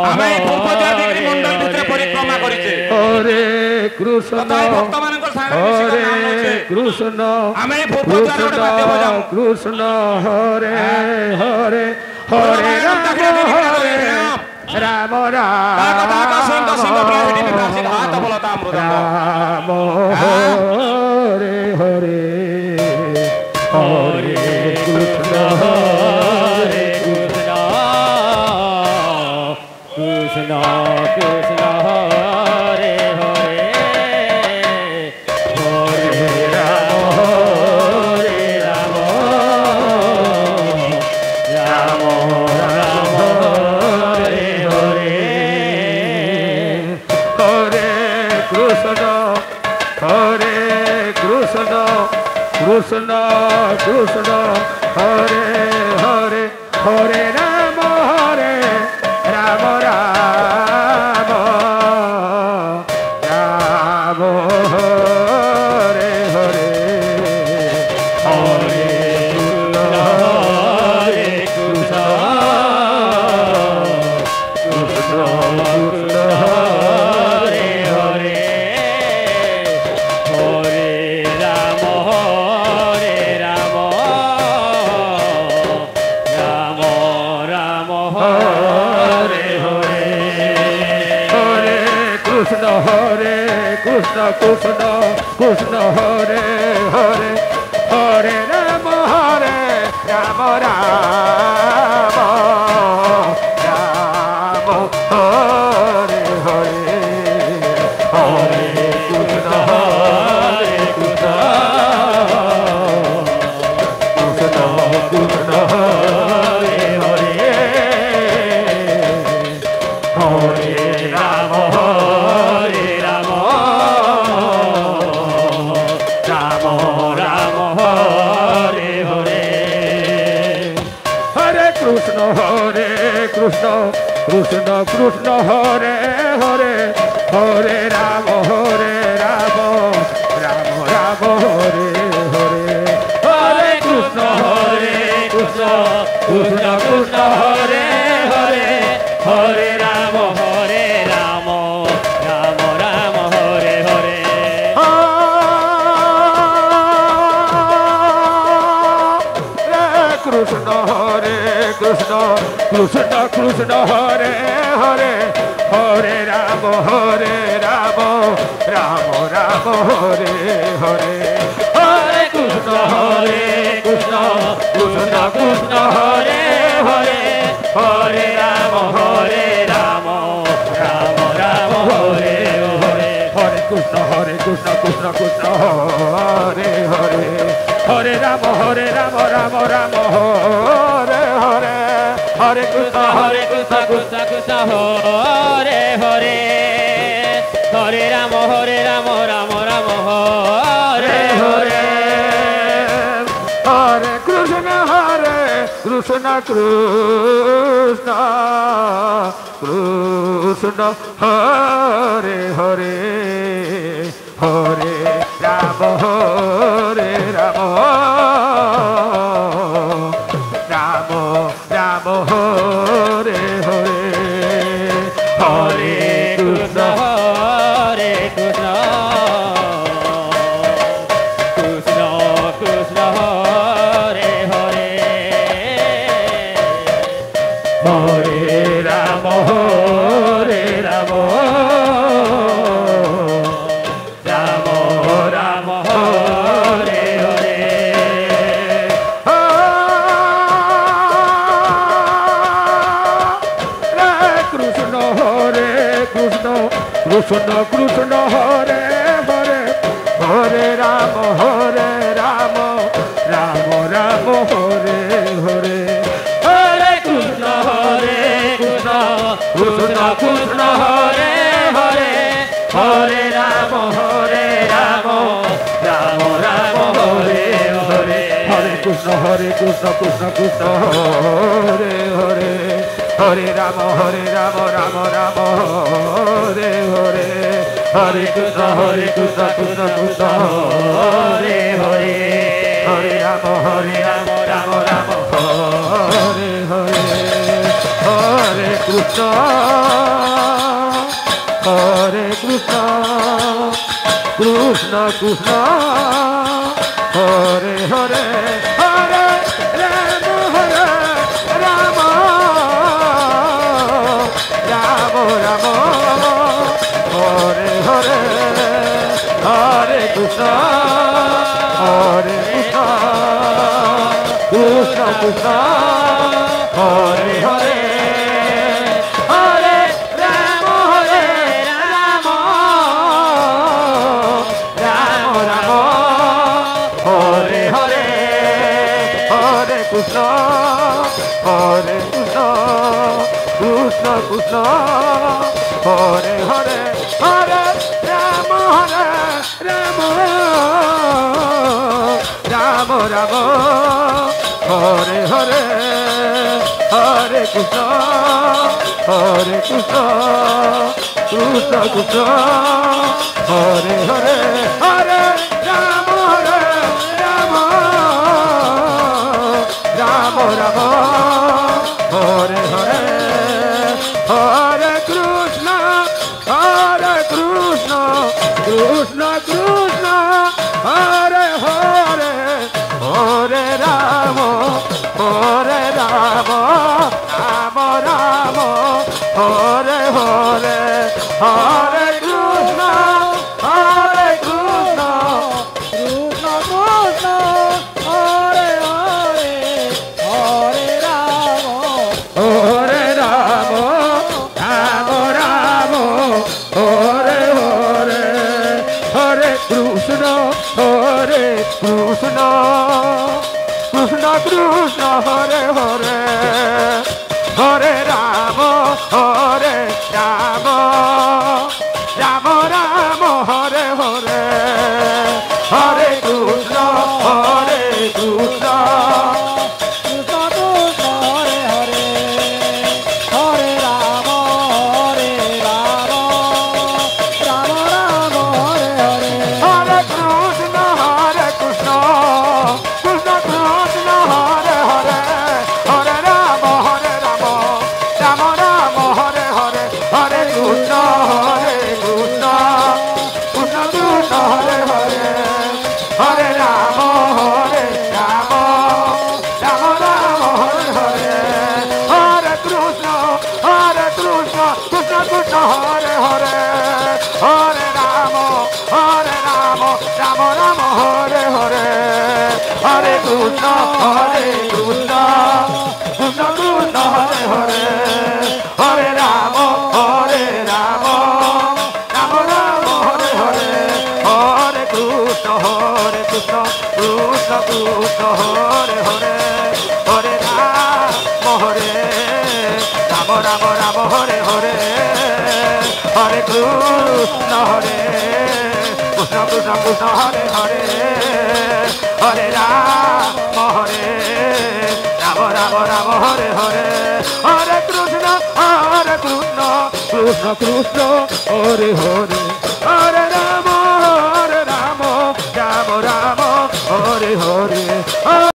ଆମେ ପୂର୍ବଦିଆ ବିକ୍ରି ମଣ୍ଡଳ ଭିତରେ ପରିକ୍ରମା କରିଛେ হরে কৃষ্ণ ଭକ୍ତମାନଙ୍କ ସାଙ୍ଗରେ ମିଶିକି ନାମ ନଉଛେ কৃষ্ণ ଆମେ ପୂର୍ବଦ୍ୱାର ଗୋଟେ ବାଦ୍ୟ ବଜାଉ কৃষ্ণ হরে হরে হরে রাম হরে রাম রাম হরে হরে হরে কৃষ্ণ হরে কৃষ্ণ কৃষ্ণ কৃষ্ণ হরে হরে হরে রাম হরে রাম রাম রাম হরে হরে হরে কৃষ্ণ হরে Krishna Krishna Krishna Hare Hare Hare Ram Ram Ram Ram Hare Hare Hare Krishna Krishna Krishna Hare Hare Hare Ram Ram Ram Hare Hare Hare Krishna Krishna Krishna Hare Hare Hare Ram Ram Ram Hare Hare Hare Krishna Krishna Krishna Krishna Hare Hare Hare Ram Ram Ram Hare Hare Hare Krishna Krishna Krishna Krishna Hare Hare Hare Ram Ram Ram Hare Hare Hare Krishna Krishna Krishna Krishna Hare Hare Hare Ram Ram Ram Hare Hare Krishna Krishna Krishna Krishna Hare Hare Hare Ram Ram Ram Hare Hare Hare Krishna Krishna Krishna Krishna Hare Hare Hare Ram Ram Ram Ram Hare Hare Hare Krishna Krishna Krishna Hare Hare Hare Ram Ram Ram Hare Hare Hare Krishna Krishna Krishna Hare Hare Hare Ram Ram Ram Hare Hare Hare Krishna Krishna Krishna Hare Hare Hare Ram Ram Ram Ram Hare Hare Hare Krishna Krishna Krishna Krishna Hare Hare Hare Ram Ram Ram Ram Hare Hare Krishna Krishna Krishna Krishna Hare Hare Hare Ram Ram Ram Ram Hare Hare Hare Krishna Krishna Krishna Krishna Hare Hare Hare Ram Ram Ram Ram Hare Hare Hare Krishna Krishna Krishna Hare Hare Hare Ram Ram Ram Hare Hare Hare Krishna Krishna Krishna Hare Hare Hare Ram Ram Ram Hare Hare Hare Krishna, Hare Krishna, Krishna Krishna, Hare Hare, Hare Rama, Hare Rama, Rama Rama, Hare Hare, Hare Krishna, Hare Krishna, Krishna Krishna, Hare Hare, Hare Rama, Hare Rama, Rama Rama, Hare Hare, Hare Krishna, Hare Krishna, Krishna Krishna, Hare Hare, Hare Rama, Hare Rama, Rama Rama, Hare Hare, Hare Krishna, Hare Krishna, Krishna Krishna, Hare Hare, Hare Rama, Hare Rama, Rama Rama, Hare Hare, Hare Krishna, Hare Krishna, Krishna Krishna, Hare Hare, Hare Rama, Hare Rama, Rama Rama, Hare Hare, Hare Krishna, Hare Krishna, Krishna Krishna, Hare Hare, Hare Rama, Hare Rama, Rama Rama, Hare Hare, Hare Krishna, Hare Krishna, Krishna Krishna, Hare Hare, Hare Rama, Hare Rama, Rama Rama, Hare Hare, Hare Krishna, Hare Krishna, Krishna Krishna, Hare Hare, Hare Rama, Hare Rama, Rama Rama, Hare Hare, Hare Krishna, Hare Krishna, Krishna Krishna, Hare Hare, Hare Rama, Hare Rama, Rama Rama, Hare Hare, Hare Krishna, Hare Krishna, Krishna Krishna, Hare Hare, Hare Rama, Hare Rama, Rama Rama, Hare Hare, Hare Krishna, Hare Krishna, Krishna Krishna, Hare Hare, Hare Rama, Hare Rama, Rama Rama, Hare Hare, Hare Krishna, Hare Krishna, Krishna Krishna, Hare Hare, Hare Rama, Hare Rama, Rama Rama, Hare Hare, Hare Krishna, Hare Krishna, Krishna Krishna, Hare Hare, Hare Rama, Hare Rama, Rama Rama, Hare Hare, Hare Krishna, Hare Krishna, Krishna Krishna, Hare Hare, Hare Rama, Hare Rama, Rama Rama, Hare Hare, Hare Krishna, Hare Krishna, Krishna Krishna, Hare Hare, Hare Rama, Hare Rama, Rama Rama, Hare Hare.